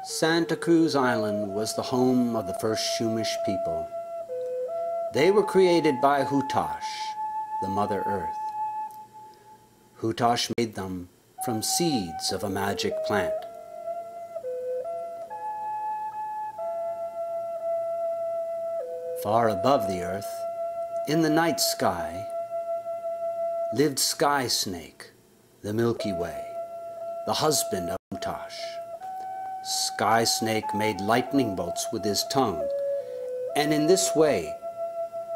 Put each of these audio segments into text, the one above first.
Santa Cruz Island was the home of the first Chumash people. They were created by Hutash, the Mother Earth. Hutash made them from seeds of a magic plant. Far above the earth, in the night sky, lived Sky Snake, the Milky Way, the husband of Hutash. Sky Snake made lightning bolts with his tongue, and in this way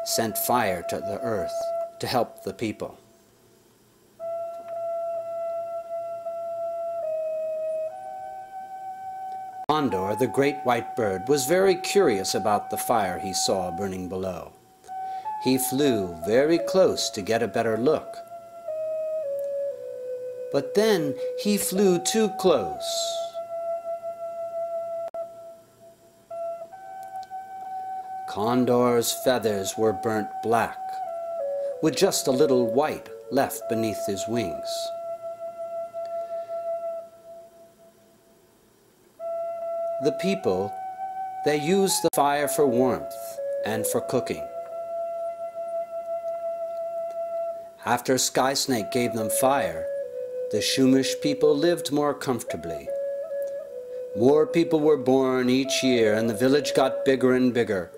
sent fire to the earth to help the people. Condor, the great white bird, was very curious about the fire he saw burning below. He flew very close to get a better look. But then he flew too close. Condor's feathers were burnt black, with just a little white left beneath his wings. The people, they used the fire for warmth and for cooking. After Sky Snake gave them fire, the Chumash people lived more comfortably. More people were born each year, and the village got bigger and bigger.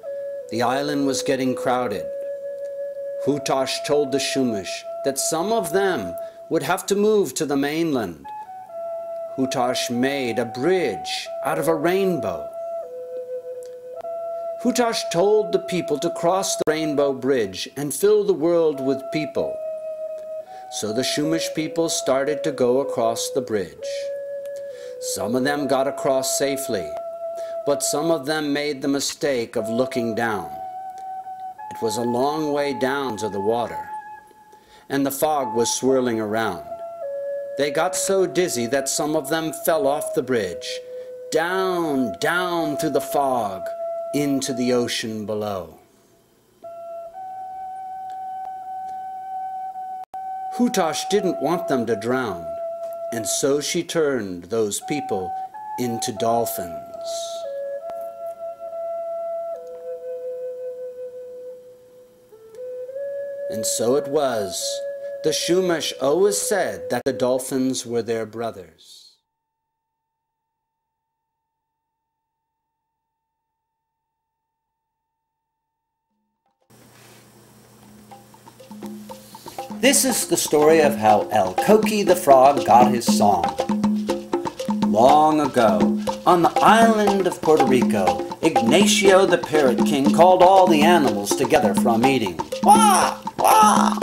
The island was getting crowded. Hutash told the Chumash that some of them would have to move to the mainland. Hutash made a bridge out of a rainbow. Hutash told the people to cross the rainbow bridge and fill the world with people. So the Chumash people started to go across the bridge. Some of them got across safely, but some of them made the mistake of looking down. It was a long way down to the water, and the fog was swirling around. They got so dizzy that some of them fell off the bridge, down, down through the fog, into the ocean below. Hutash didn't want them to drown, and so she turned those people into dolphins. And so it was. The Chumash always said that the dolphins were their brothers. This is the story of how El Coqui the frog got his song. Long ago, on the island of Puerto Rico, Ignacio the Parrot King called all the animals together for a meeting. Wah! Wah!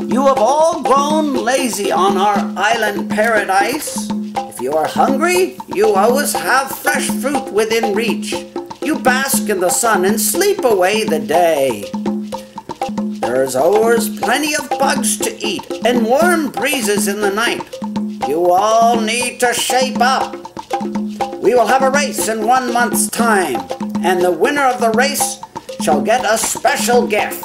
You have all grown lazy on our island paradise. If you are hungry, you always have fresh fruit within reach. You bask in the sun and sleep away the day. There's always plenty of bugs to eat and warm breezes in the night. You all need to shape up. We will have a race in 1 month's time, and the winner of the race shall get a special gift.